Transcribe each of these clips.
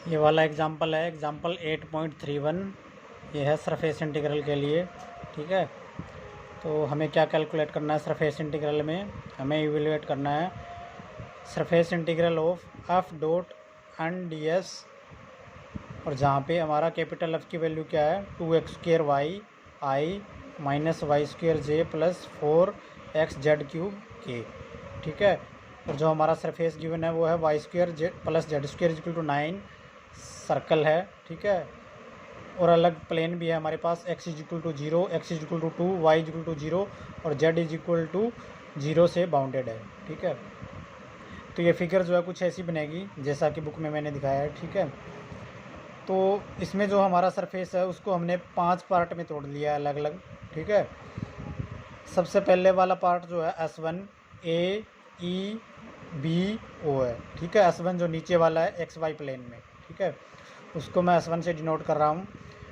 ये वाला एग्जांपल है, एग्जांपल 8.31। ये है सरफेस इंटीग्रल के लिए। ठीक है, तो हमें क्या कैलकुलेट करना है सरफेस इंटीग्रल में? हमें इवेलुएट करना है surface integral of f dot n d s, और जहाँ पे हमारा कैपिटल एफ की वैल्यू क्या है, 2x² वाई आई माइनस y² जे प्लस 4x z³ के। ठीक है, और जो हमारा सरफेस गिवन है वो है y² z plus z² equal to 9 circle है। ठीक है, और अलग प्लेन भी है हमारे पास, x is equal to 0, x is equal to 2, y is equal to 0 और z इज इक्वल टू 0 से बाउंडेड है। ठीक है, तो ये फिगर जो है कुछ ऐसी बनेगी जैसा कि बुक में मैंने दिखाया है। ठीक है, तो इसमें जो हमारा सरफेस है उसको हमने 5 पार्ट में तोड़ लिया है अलग अलग। ठीक है, सबसे पहले वाला पार्ट जो है S1 A E B O है। ठीक है, S1 जो नीचे वाला है XY प्लेन में। ठीक है, उसको मैं S1 से डिनोट कर रहा हूँ।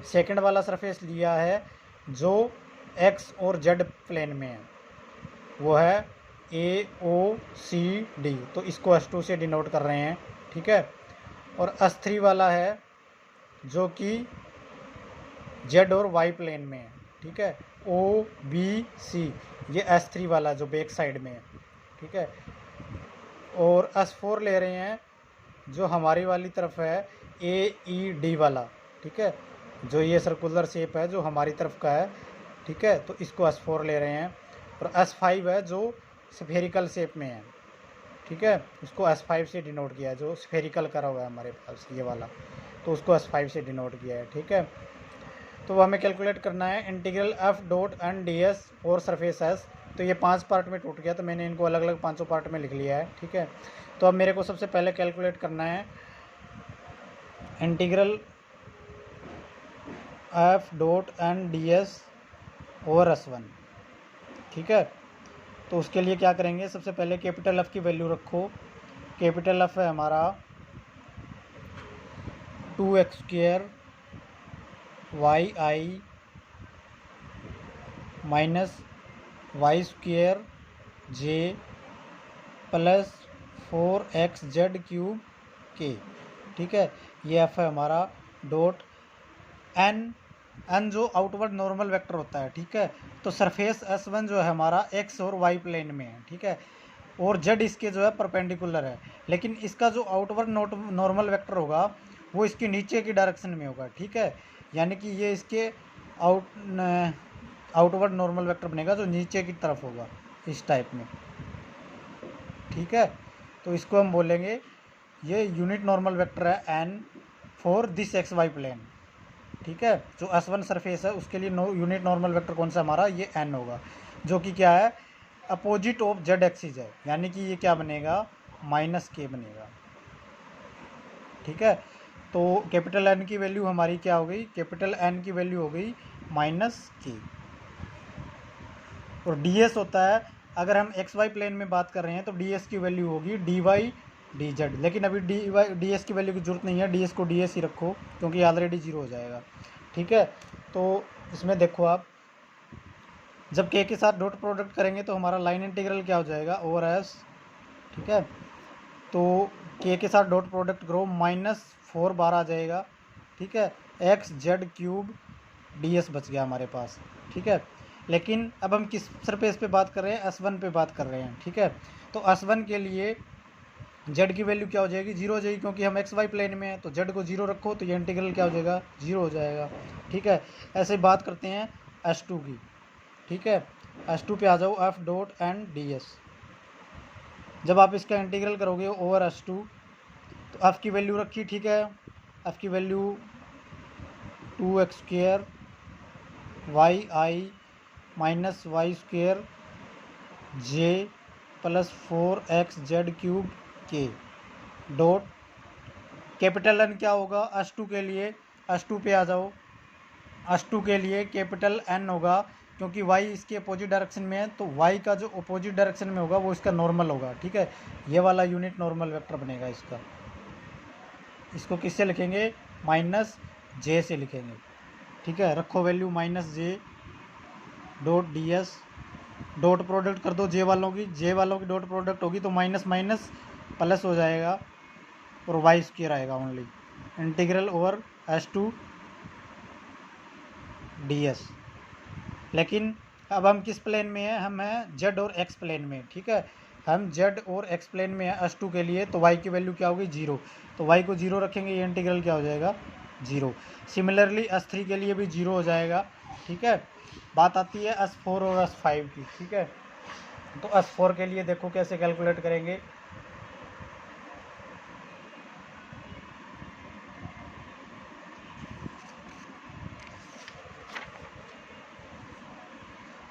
सेकंड वाला सरफेस लिया है जो X और Z प्लेन में है, वो है AOCD, तो इसको S2 से डिनोट कर रहे हैं। ठीक है, और S3 वाला है जो कि Z और Y प्लेन में है। ठीक है, OBC, ये S3 वाला जो बैक साइड में है। ठीक है, और S4 ले रहे हैं जो हमारी वाली तरफ है AED वाला। ठीक है, जो ये सर्कुलर शेप है जो हमारी तरफ का है। ठीक है, तो इसको S4 ले रहे हैं, और S5 है जो स्फेरिकल शेप में है। ठीक है, उसको S5 से डिनोट किया है, जो स्फेरिकल करा हुआ है हमारे पास ये वाला, तो उसको S5 से डिनोट किया है। ठीक है, तो हमें कैलकुलेट करना है integral f dot n d s और सरफेस एस। तो ये 5 पार्ट में टूट गया, तो मैंने इनको अलग अलग 5 पार्ट में लिख लिया है। ठीक है, तो अब मेरे को सबसे पहले कैलकुलेट करना है integral f dot n d s और S1। ठीक है, तो उसके लिए क्या करेंगे, सबसे पहले कैपिटल एफ की वैल्यू रखो। कैपिटल एफ है हमारा 2x² वाई आई माइनस y² जे प्लस 4xz³ के। ठीक है, ये एफ है हमारा डॉट एन जो आउटवर्ड नॉर्मल वेक्टर होता है। ठीक है, तो सरफेस S1 जो है हमारा x और y प्लेन में है। ठीक है, और z इसके जो है परपेंडिकुलर है, लेकिन इसका जो आउटवर्ड नॉर्मल वेक्टर होगा वो इसके नीचे की डायरेक्शन में होगा। ठीक है, यानी कि ये इसके आउटवर्ड नॉर्मल वेक्टर बनेगा जो नीचे की तरफ होगा इस टाइप में। ठीक है, तो इसको हम बोलेंगे ये यूनिट नॉर्मल वेक्टर है n for this XY plane. ठीक है, जो S1 सरफेस है उसके लिए यूनिट नॉर्मल वेक्टर कौन सा हमारा, ये n होगा, जो कि क्या है, अपोजिट ऑफ z एक्सिस है, यानी कि ये क्या बनेगा, -k बनेगा। ठीक है, तो कैपिटल N की वैल्यू हमारी क्या हो गई, कैपिटल N की वैल्यू हो गई -k। और ds होता है, अगर हम XY प्लेन में बात कर रहे हैं तो ds की वैल्यू होगी dy dz, लेकिन अभी ds की वैल्यू की जरूरत नहीं है, ds को ds ही रखो क्योंकि ऑलरेडी 0 हो जाएगा। ठीक है, तो इसमें देखो आप जब k के साथ डॉट प्रोडक्ट करेंगे तो हमारा लाइन इंटीग्रल क्या हो जाएगा, ओवर s। ठीक है, तो k के साथ डॉट प्रोडक्ट करो, -4 बार आ जाएगा। ठीक है, xz³ ds बच गया हमारे पास। ठीक है, लेकिन अब हम किस सरफेस पे बात कर रहे हैं, S1 पे बात कर रहे हैं। ठीक है, तो S1 के लिए z की वैल्यू क्या हो जाएगी, 0 हो जाएगी, क्योंकि हम XY प्लेन में है, तो z को 0 रखो तो ये इंटीग्रल क्या हो जाएगा, 0 हो जाएगा। ठीक है, ऐसे बात करते हैं S2 की। ठीक है, S2 पे आ जाओ, f dot n d s. जब आप इसका इंटीग्रल करोगे ओवर S2 तो एफ की वैल्यू रखी। ठीक है, एफ की वैल्यू 2x² वाई आई माइनस y² जे प्लस 4xz³ के डॉट कैपिटल N क्या होगा S2 के लिए, S2 पे आ जाओ। S2 के लिए कैपिटल N होगा, क्योंकि y इसके अपोजिट डायरेक्शन में है, तो y का जो अपोजिट डायरेक्शन में होगा वो इसका नॉर्मल होगा। ठीक है, ये वाला यूनिट नॉर्मल वेक्टर बनेगा इसका। इसको किससे लिखेंगे, -j से लिखेंगे। ठीक है, रखो value -j dot ds, dot product कर दो j वालों की डॉट प्रोडक्ट होगी तो माइनस माइनस प्लस हो जाएगा और y² आएगा only. Integral over s two d s. लेकिन अब हम किस प्लेन में है, हम हैं जेड और एक्स प्लेन में, ठीक है। हम जेड और एक्स प्लेन में है एस टू के लिए, तो वाई की वैल्यू क्या होगी 0, तो वाई को 0 रखेंगे, ये इंटीग्रल क्या हो जाएगा 0। सिमिलरली एस थ्री के लिए भी 0 हो जाएगा, ठीक है। बात आती है एस फोर और एस फाइव की, ठीक है। तो एस फोर के लिए देखो कैसे कैलकुलेट करेंगे।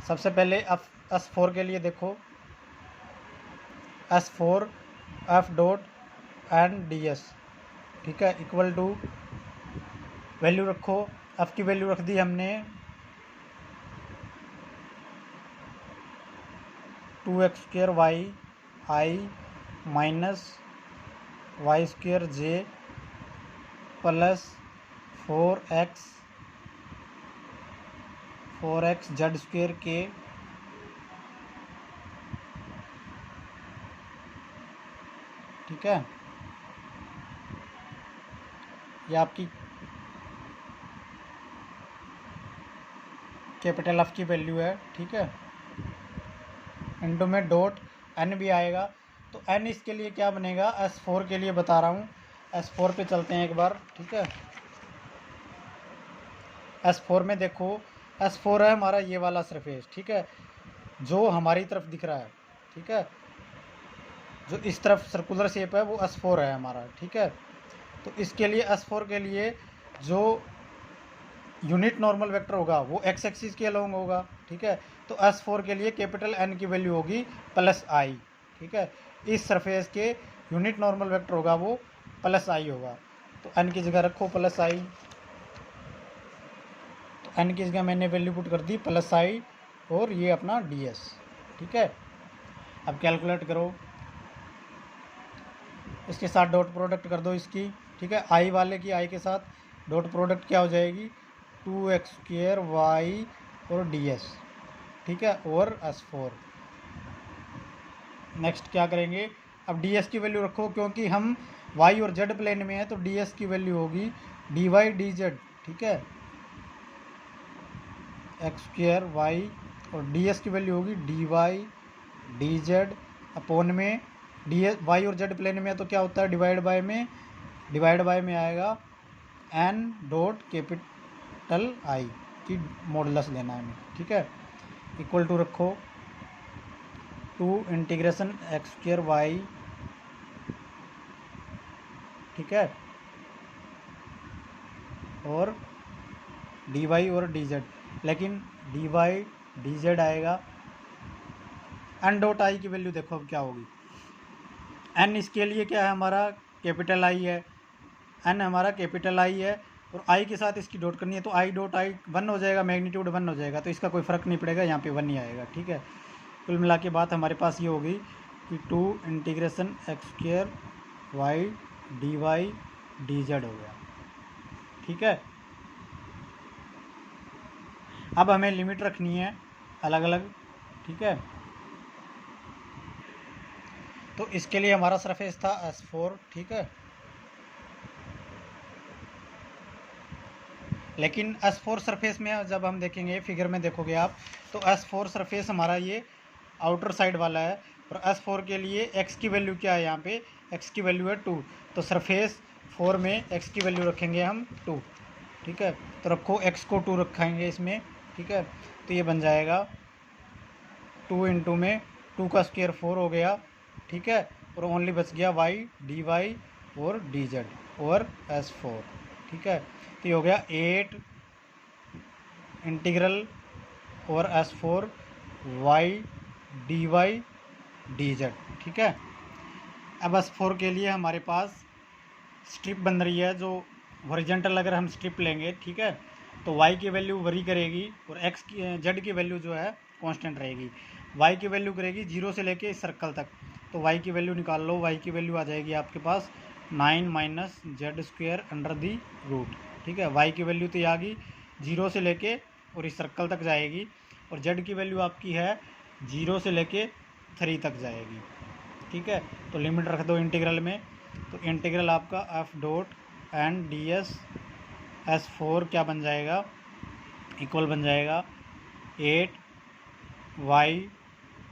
सबसे पहले एस फोर के लिए देखो, S four F dot and d S, ठीक है, इक्वल टू वैल्यू रखो। एफ की वैल्यू रख दी हमने 2x² वाई आई माइनस y² जे प्लस 4x z² के ठीक है। ये आपकी कैपिटल एफ की वैल्यू है, ठीक है। इंटू में डॉट एन भी आएगा, तो एन इसके लिए क्या बनेगा, एस फोर के लिए बता रहा हूँ। एस फोर पे चलते हैं एक बार, ठीक है। एस फोर में देखो, एस फोर है हमारा ये वाला सरफेस, ठीक है, जो हमारी तरफ दिख रहा है, ठीक है। जो इस तरफ सर्कुलर शेप है वो एस फोर है हमारा, ठीक है। तो इसके लिए एस फोर के लिए जो यूनिट नॉर्मल वेक्टर होगा वो एक्स एक्सिस के अलोंग होगा, ठीक है। तो एस फोर के लिए कैपिटल एन की वैल्यू होगी प्लस आई, ठीक है। इस सरफेस के यूनिट नॉर्मल वेक्टर होगा वो प्लस आई होगा, तो एन की जगह रखो प्लस आई। तो एन की जगह मैंने वैल्यू पुट कर दी प्लस आई और ये अपना डी एस, ठीक है। अब कैलकुलेट करो, इसके साथ डॉट प्रोडक्ट कर दो इसकी, ठीक है। आई वाले की आई के साथ डॉट प्रोडक्ट क्या हो जाएगी 2x² वाई और डी एस, ठीक है, और एस फोर। नेक्स्ट क्या करेंगे, अब डी एस की वैल्यू रखो, क्योंकि हम वाई और जेड प्लेन में है तो डी एस की वैल्यू होगी डी वाई डी जेड, ठीक है। x² वाई और डी एस की वैल्यू होगी d y d z upon में डी एस वाई और जेड प्लेन में तो क्या होता है डिवाइड बाय में आएगा एन डॉट कैपिटल आई की मॉडुलस लेना है हमें, ठीक है। इक्वल टू रखो 2 इंटीग्रेशन x² वाई, ठीक है, और डी वाई और डी जेड, लेकिन डी वाई डी जेड आएगा। एन डॉट आई की वैल्यू देखो अब क्या होगी, एन इसके लिए क्या है हमारा कैपिटल आई है, एन हमारा कैपिटल आई है और आई के साथ इसकी डॉट करनी है, तो आई डॉट आई 1 हो जाएगा, मैग्नीट्यूड 1 हो जाएगा, तो इसका कोई फ़र्क नहीं पड़ेगा, यहाँ पे 1 ही आएगा, ठीक है। कुल मिला के बात हमारे पास ये होगी कि 2 integration x² y d y d z हो गया, ठीक है। अब हमें लिमिट रखनी है अलग अलग, ठीक है। तो इसके लिए हमारा सरफेस था S4, ठीक है। लेकिन S4 सरफेस में जब हम देखेंगे फिगर में देखोगे आप, तो S4 सरफेस हमारा ये आउटर साइड वाला है, और S4 के लिए x की वैल्यू क्या है, यहाँ पे x की वैल्यू है 2, तो सरफेस 4 में x की वैल्यू रखेंगे हम 2, ठीक है। तो रखो x को 2 रखेंगे इसमें, ठीक है। तो ये बन जाएगा 2 इंटू में 2 का स्क्वायर 4 हो गया, ठीक है, और ओनली बच गया y डी वाई और डी जेड और S4, ठीक है। तो ये हो गया 8 इंटीग्रल और S4 y d y d z, ठीक है। अब S4 के लिए हमारे पास स्ट्रिप बन रही है, जो हॉरिजॉन्टल अगर हम स्ट्रिप लेंगे, ठीक है, तो y की वैल्यू वरी करेगी और x की z की वैल्यू जो है कांस्टेंट रहेगी। y की वैल्यू करेगी 0 से लेके इस सर्कल तक, तो y की वैल्यू निकाल लो, y की वैल्यू आ जाएगी आपके पास 9 minus z² under the root, ठीक है। y की वैल्यू तो ये आ गई 0 से लेके और इस सर्कल तक जाएगी, और z की वैल्यू आपकी है 0 से लेके 3 तक जाएगी, ठीक है। तो लिमिट रख दो इंटीग्रल में, तो इंटीग्रल आपका f dot and d s s 4 क्या बन जाएगा, इक्वल बन जाएगा 8 y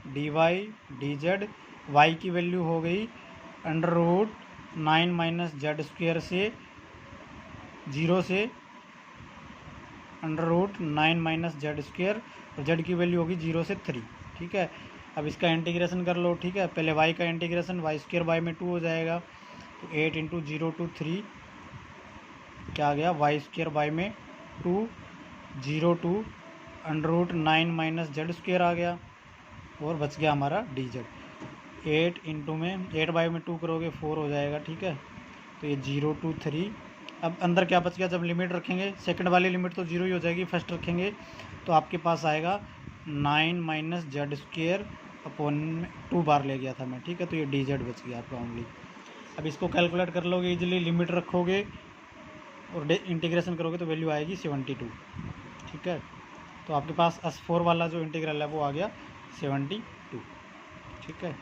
d y d z. Y की वैल्यू हो गई under root 9 minus Z square से 0 से under root 9 minus Z square, और जेड की वैल्यू होगी 0 से 3। ठीक है, अब इसका इंटीग्रेशन कर लो। ठीक है, पहले वाई का इंटीग्रेशन, वाई स्क्वेयर बाई में 2 हो जाएगा, तो 8 इंटू 0 टू 3 क्या आ गया, वाई स्क्वेयर बाई में 2 0 two under root 9 minus Z square आ गया, और बच गया हमारा डी जेड। 8 इंटू में 8 बाई में 2 करोगे 4 हो जाएगा। ठीक है, तो ये 0 टू 3। अब अंदर क्या बच गया, जब लिमिट रखेंगे सेकंड वाली लिमिट तो 0 ही हो जाएगी, फर्स्ट रखेंगे तो आपके पास आएगा 9 माइनस जेड स्क्वेयर अपॉन 2 बार ले गया था मैं। ठीक है, तो ये डी जेड बच गया आपका ओनली। अब इसको कैलकुलेट कर लोगे इजीली, लिमिट रखोगे और इंटीग्रेशन करोगे तो वैल्यू आएगी 72। ठीक है, तो आपके पास S4 वाला जो इंटीग्रल है वो आ गया 72। ठीक है।